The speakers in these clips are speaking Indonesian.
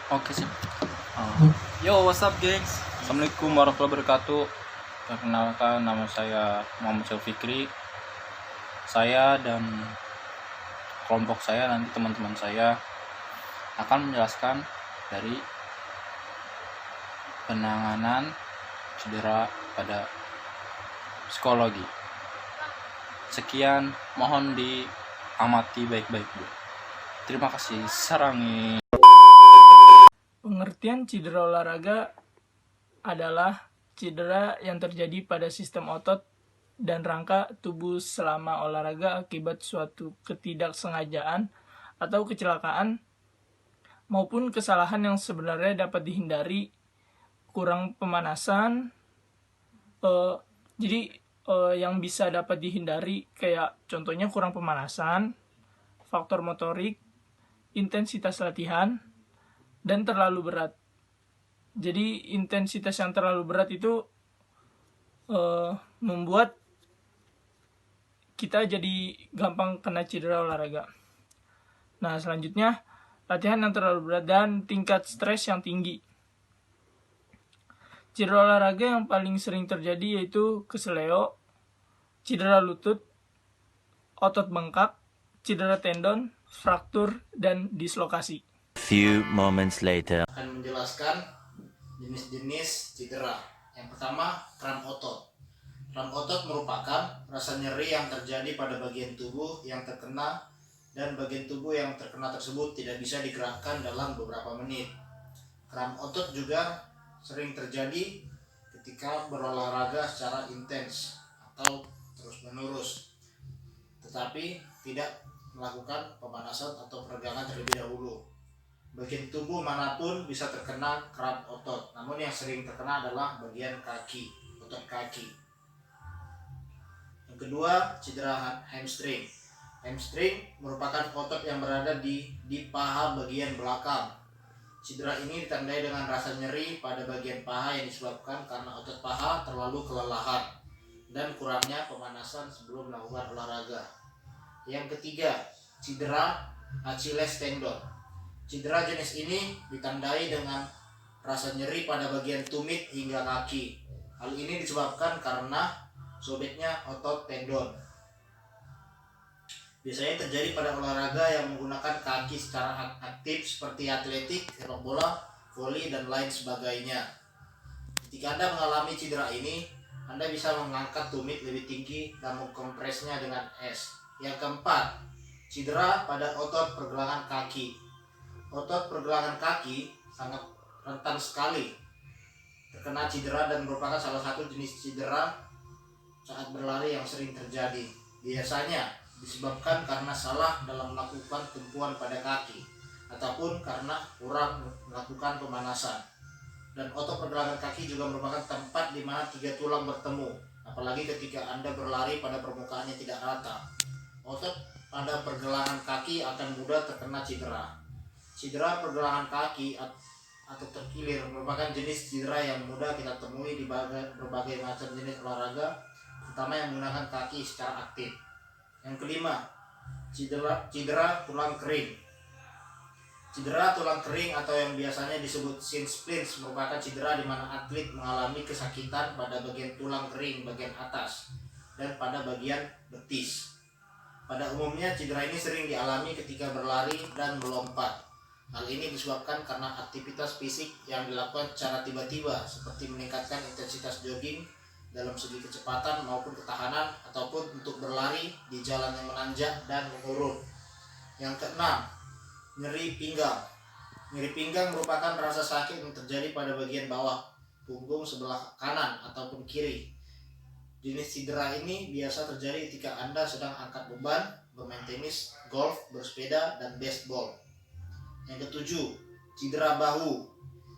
Oke sih. Yo, what's up, gengs? Assalamualaikum warahmatullahi wabarakatuh. Perkenalkan, nama saya Muhammad Fikri. Saya dan kelompok saya, nanti teman-teman saya akan menjelaskan dari penanganan cedera pada psikologi. Sekian, mohon diamati baik-baik, Bu. Terima kasih. Sarangi. Pengertian cedera olahraga adalah cedera yang terjadi pada sistem otot dan rangka tubuh selama olahraga akibat suatu ketidaksengajaan atau kecelakaan maupun kesalahan yang sebenarnya dapat dihindari, kurang pemanasan. Yang bisa dapat dihindari kayak contohnya kurang pemanasan, faktor motorik, intensitas latihan, dan terlalu berat. Jadi intensitas yang terlalu berat itu membuat kita jadi gampang kena cedera olahraga. Nah, selanjutnya latihan yang terlalu berat dan tingkat stres yang tinggi. Cedera olahraga yang paling sering terjadi yaitu keseleo, cedera lutut, otot bengkak, cedera tendon, fraktur, dan dislokasi. Few moments later. Akan menjelaskan jenis-jenis cedera. Yang pertama, kram otot. Kram otot merupakan rasa nyeri yang terjadi pada bagian tubuh yang terkena dan bagian tubuh yang terkena tersebut tidak bisa digerakkan dalam beberapa menit. Kram otot juga sering terjadi ketika berolahraga secara intens atau terus-menerus, tetapi tidak melakukan pemanasan atau peregangan terlebih dahulu. Bagian tubuh manapun bisa terkena kram otot, namun yang sering terkena adalah bagian kaki, otot kaki. Yang kedua, cedera hamstring. Hamstring merupakan otot yang berada di paha bagian belakang. Cedera ini ditandai dengan rasa nyeri pada bagian paha yang disebabkan karena otot paha terlalu kelelahan dan kurangnya pemanasan sebelum melakukan olahraga. Yang ketiga, cedera Achilles tendon. Cedera jenis ini ditandai dengan rasa nyeri pada bagian tumit hingga kaki. Hal ini disebabkan karena sobeknya otot tendon. Biasanya terjadi pada olahraga yang menggunakan kaki secara aktif seperti atletik, sepak bola, voli, dan lain sebagainya. Jika Anda mengalami cedera ini, Anda bisa mengangkat tumit lebih tinggi dan mengkompresnya dengan es. Yang keempat, cedera pada otot pergelangan kaki. Otot pergelangan kaki sangat rentan sekali terkena cedera dan merupakan salah satu jenis cedera saat berlari yang sering terjadi. Biasanya disebabkan karena salah dalam melakukan tumpuan pada kaki ataupun karena kurang melakukan pemanasan. Dan otot pergelangan kaki juga merupakan tempat di mana tiga tulang bertemu, apalagi ketika Anda berlari pada permukaan yang tidak rata. Otot pada pergelangan kaki akan mudah terkena cedera. Cedera pergelangan kaki atau terkilir merupakan jenis cedera yang mudah kita temui di berbagai macam jenis olahraga, terutama yang menggunakan kaki secara aktif. Yang kelima, cedera tulang kering. Cedera tulang kering atau yang biasanya disebut shin splints merupakan cedera di mana atlet mengalami kesakitan pada bagian tulang kering bagian atas dan pada bagian betis. Pada umumnya cedera ini sering dialami ketika berlari dan melompat. Hal ini disebabkan karena aktivitas fisik yang dilakukan secara tiba-tiba seperti meningkatkan intensitas jogging dalam segi kecepatan maupun ketahanan ataupun untuk berlari di jalan yang menanjak dan menurun. Yang keenam, nyeri pinggang. Nyeri pinggang merupakan rasa sakit yang terjadi pada bagian bawah punggung sebelah kanan ataupun kiri. Jenis cedera ini biasa terjadi ketika Anda sedang angkat beban, bermain tenis, golf, bersepeda, dan baseball. Yang ketujuh, cedera bahu.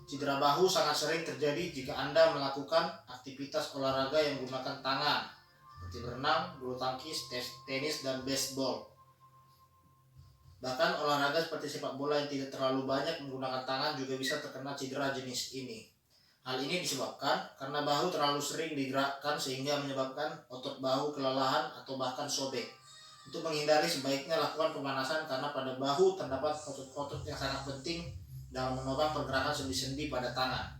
Cedera bahu sangat sering terjadi jika Anda melakukan aktivitas olahraga yang menggunakan tangan, seperti berenang, bulu tangkis, tenis, dan baseball. Bahkan olahraga seperti sepak bola yang tidak terlalu banyak menggunakan tangan juga bisa terkena cedera jenis ini. Hal ini disebabkan karena bahu terlalu sering digerakkan sehingga menyebabkan otot bahu kelelahan atau bahkan sobek. Untuk menghindari sebaiknya lakukan pemanasan karena pada bahu terdapat otot-otot yang sangat penting dalam menopang pergerakan sendi-sendi pada tangan.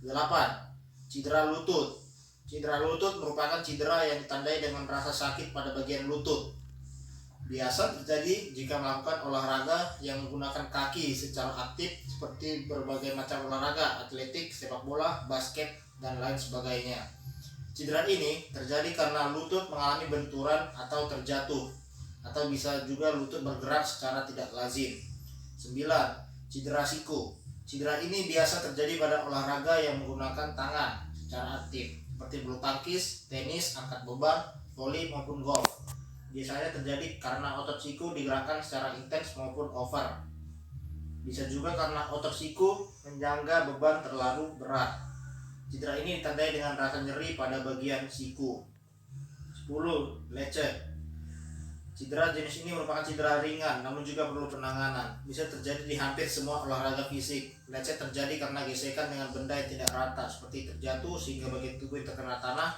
8. Cedera lutut. Cedera lutut merupakan cedera yang ditandai dengan rasa sakit pada bagian lutut. Biasa terjadi jika melakukan olahraga yang menggunakan kaki secara aktif seperti berbagai macam olahraga, atletik, sepak bola, basket, dan lain sebagainya. Cedera ini terjadi karena lutut mengalami benturan atau terjatuh, atau bisa juga lutut bergerak secara tidak lazim. 9. Cedera siku. Cedera ini biasa terjadi pada olahraga yang menggunakan tangan secara aktif, seperti bulu tangkis, tenis, angkat beban, voli maupun golf. Biasanya terjadi karena otot siku digerakkan secara intens maupun over. Bisa juga karena otot siku menyangga beban terlalu berat. Cedera ini ditandai dengan rasa nyeri pada bagian siku. 10. Lecet. Cedera jenis ini merupakan cedera ringan namun juga perlu penanganan. Bisa terjadi di hampir semua olahraga fisik. Lecet terjadi karena gesekan dengan benda yang tidak rata seperti terjatuh sehingga bagian tubuh yang terkena tanah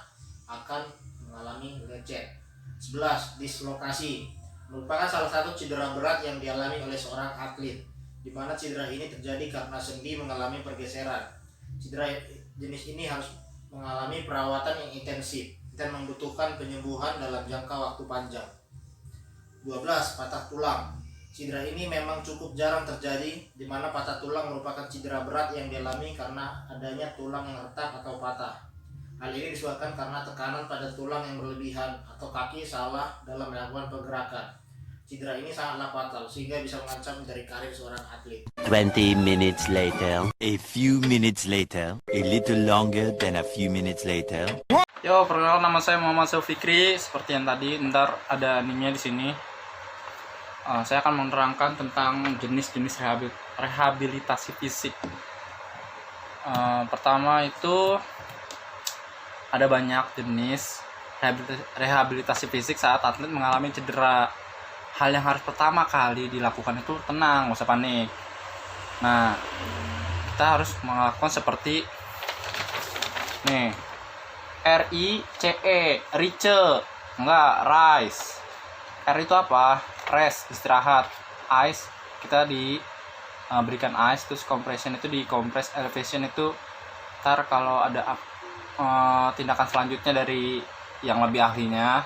akan mengalami lecet. 11. Dislokasi merupakan salah satu cedera berat yang dialami oleh seorang atlet, di mana cedera ini terjadi karena sendi mengalami pergeseran. Cedera jenis ini harus mengalami perawatan yang intensif dan membutuhkan penyembuhan dalam jangka waktu panjang. 12. Patah tulang. Cedera ini memang cukup jarang terjadi, di mana patah tulang merupakan cedera berat yang dialami karena adanya tulang yang retak atau patah. Hal ini disebabkan karena tekanan pada tulang yang berlebihan atau kaki salah dalam melakukan pergerakan. Cedera ini sangatlah fatal sehingga bisa mengancam dari karir seorang atlet. 20 minutes later. A few minutes later. A little longer than a few minutes later. Yo, perkenalkan, nama saya Muhammad Fikri. Seperti yang tadi, ntar ada animenya di sini. Saya akan menerangkan tentang jenis-jenis rehabilitasi fisik. Pertama itu ada banyak jenis rehabilitasi fisik saat atlet mengalami cedera. Hal yang harus pertama kali dilakukan itu tenang, nggak usah panik. Nah, kita harus melakukan seperti nih, RICE, RICE, enggak, rise. R itu apa? Rest, istirahat. Ice, kita diberikan ice, terus compression itu di compress, elevation itu ntar kalau ada tindakan selanjutnya dari yang lebih ahlinya.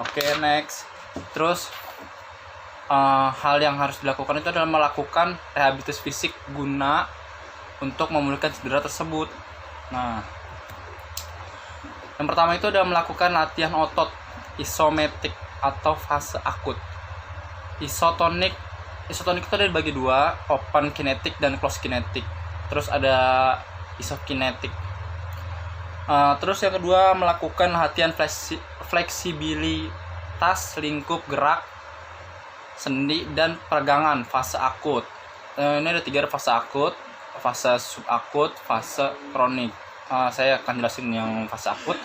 Oke, next. Terus hal yang harus dilakukan itu adalah melakukan rehabilitasi fisik guna untuk memulihkan cedera tersebut. Nah, yang pertama itu adalah melakukan latihan otot isometrik atau fase akut. Isotonik itu ada dibagi dua, open kinetic dan close kinetic. Terus ada isokinetik. Terus yang kedua melakukan latihan fleksibilitas lingkup gerak sendi dan peregangan fase akut. Ini ada 3 fase akut, fase subakut, fase kronik. Saya akan jelasin yang fase akut.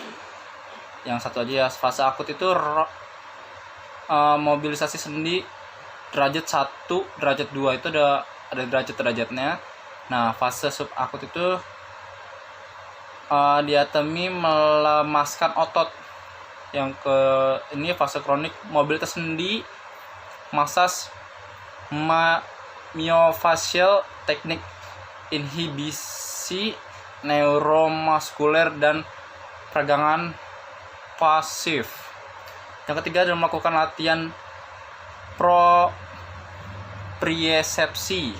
Yang satu aja ya. Fase akut itu mobilisasi sendi derajat 1, derajat 2 itu ada derajat-derajatnya. Nah, fase subakut itu diatemi melemaskan otot. Yang ini fase kronik, mobilitas sendi, massage myofascial, teknik inhibisi neuromuskuler dan peregangan pasif. Yang ketiga adalah melakukan latihan propriosepsi.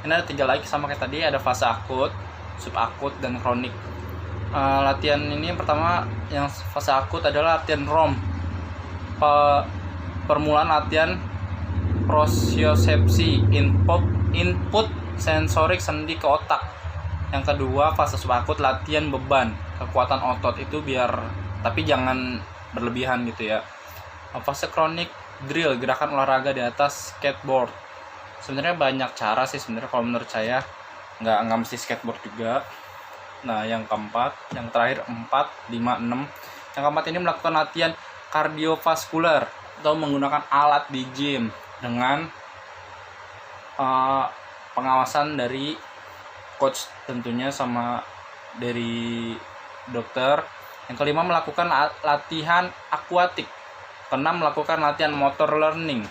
Ini ada 3 lagi sama kayak tadi, ada fase akut, subakut, dan kronik. Latihan ini yang pertama yang fase akut adalah latihan ROM. Permulaan latihan propriosepsi, input sensorik sendi ke otak. Yang kedua fase subakut latihan beban, kekuatan otot itu tapi jangan berlebihan gitu ya. Fase kronik drill, gerakan olahraga di atas skateboard. Sebenarnya banyak cara sih sebenarnya kalau menurut saya, nggak mesti skateboard juga. Nah, yang keempat, yang terakhir 4, 5, 6. Yang keempat ini melakukan latihan kardiovaskular atau menggunakan alat di gym dengan pengawasan dari coach tentunya sama dari dokter. Yang kelima melakukan latihan akuatik. Keenam melakukan latihan motor learning.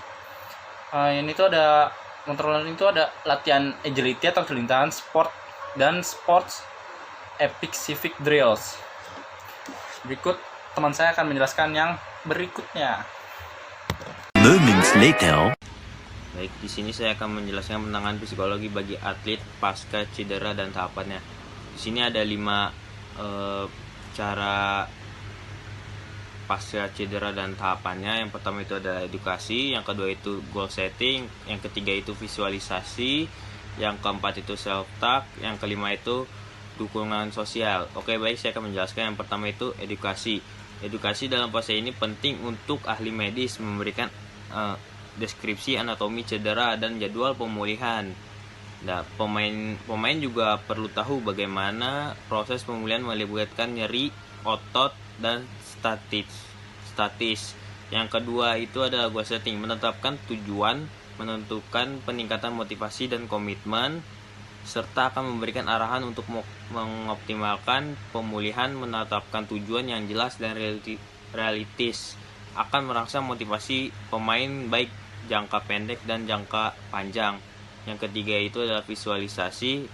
Ini tuh ada control learning itu ada latihan agility atau kelintahan, sport dan sports specific drills. Berikut teman saya akan menjelaskan yang berikutnya. Moments later. Baik, di sini saya akan menjelaskan penanganan psikologi bagi atlet pasca cedera dan tahapannya. Di sini ada 5 cara pasca cedera dan tahapannya. Yang pertama itu adalah edukasi, yang kedua itu goal setting, yang ketiga itu visualisasi, yang keempat itu self talk, yang kelima itu dukungan sosial. Oke, baik, saya akan menjelaskan. Yang pertama itu edukasi. Edukasi dalam fase ini penting untuk ahli medis memberikan deskripsi anatomi cedera dan jadwal pemulihan. Nah, pemain juga perlu tahu bagaimana proses pemulihan melibatkan nyeri, otot, dan statis. Yang kedua itu adalah goal setting, menetapkan tujuan, menentukan peningkatan motivasi dan komitmen, serta akan memberikan arahan untuk mengoptimalkan pemulihan. Menetapkan tujuan yang jelas dan realistis akan merangsang motivasi pemain baik jangka pendek dan jangka panjang. Yang ketiga itu adalah visualisasi.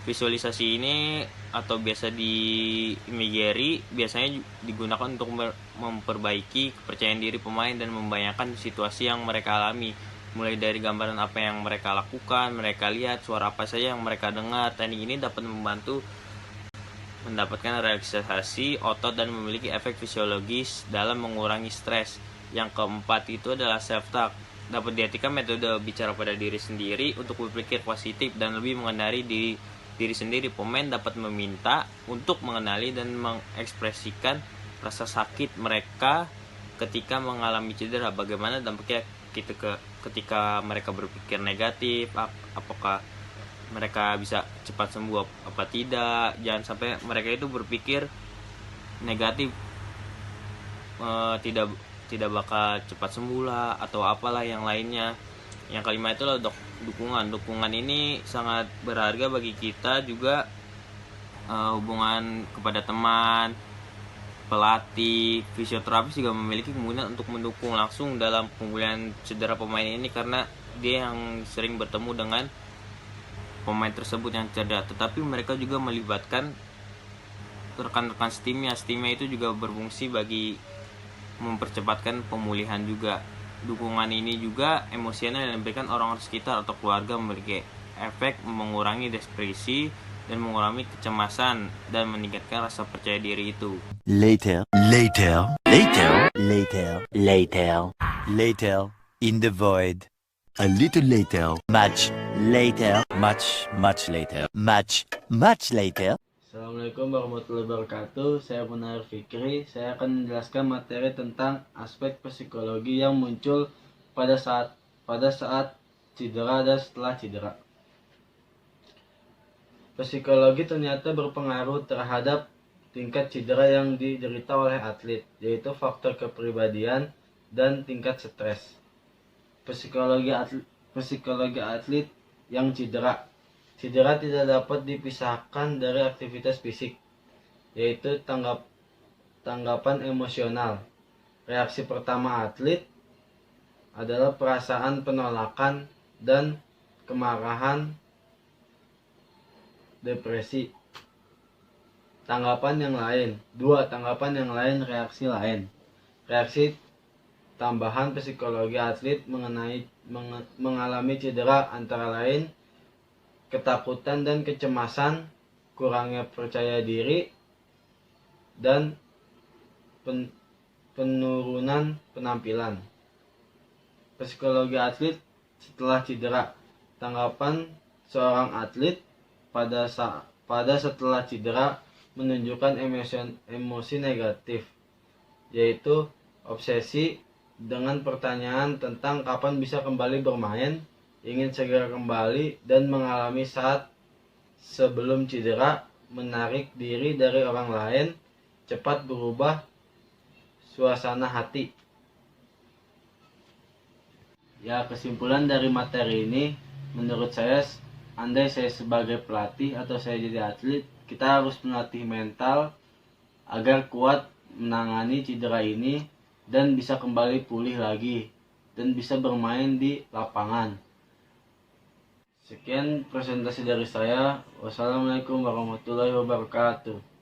Visualisasi ini atau biasa di imagery biasanya digunakan untuk memperbaiki kepercayaan diri pemain dan membayangkan situasi yang mereka alami, mulai dari gambaran apa yang mereka lakukan, mereka lihat, suara apa saja yang mereka dengar. Teknik ini dapat membantu mendapatkan relaksasi otot dan memiliki efek fisiologis dalam mengurangi stres. Yang keempat itu adalah self-talk. Dapat diartikan metode bicara pada diri sendiri untuk berpikir positif dan lebih mengenali diri sendiri. Pemain dapat meminta untuk mengenali dan mengekspresikan rasa sakit mereka ketika mengalami cedera. Bagaimana dampaknya ketika mereka berpikir negatif, apakah mereka bisa cepat sembuh apa tidak. Jangan sampai mereka itu berpikir negatif, tidak bakal cepat sembuh lah atau apalah yang lainnya. Yang kelima itu adalah dukungan ini sangat berharga bagi kita juga. Hubungan kepada teman, pelatih, fisioterapis juga memiliki kemungkinan untuk mendukung langsung dalam pemulihan cedera pemain ini, karena dia yang sering bertemu dengan pemain tersebut yang cedera. Tetapi mereka juga melibatkan rekan-rekan timnya itu juga berfungsi bagi mempercepatkan pemulihan juga. Dukungan ini juga emosional yang diberikan orang sekitar atau keluarga memiliki efek mengurangi depresi dan mengurangi kecemasan dan meningkatkan rasa percaya diri itu. Later, in the void. A little later, much later, much later, much later. Assalamualaikum warahmatullahi wabarakatuh. Saya Munahir Fikri. Saya akan menjelaskan materi tentang aspek psikologi yang muncul pada saat cedera dan setelah cedera. Psikologi ternyata berpengaruh terhadap tingkat cedera yang diderita oleh atlet, yaitu faktor kepribadian dan tingkat stres. Psikologi atlet yang cedera. Cedera tidak dapat dipisahkan dari aktivitas fisik, yaitu tanggapan emosional. Reaksi pertama atlet adalah perasaan penolakan dan kemarahan, depresi. Tanggapan yang lain. Tanggapan yang lain, reaksi lain. Reaksi tambahan psikologi atlet mengalami cedera antara lain ketakutan dan kecemasan, kurangnya percaya diri, dan penurunan penampilan. Psikologi atlet setelah cedera. Tanggapan seorang atlet pada setelah cedera menunjukkan emosi negatif, yaitu obsesi dengan pertanyaan tentang kapan bisa kembali bermain, ingin segera kembali dan mengalami saat sebelum cedera, menarik diri dari orang lain, cepat berubah suasana hati. Ya, kesimpulan dari materi ini, menurut saya, andai saya sebagai pelatih atau saya jadi atlet, kita harus melatih mental agar kuat menangani cedera ini dan bisa kembali pulih lagi dan bisa bermain di lapangan. Sekian presentasi dari saya. Wassalamualaikum warahmatullahi wabarakatuh.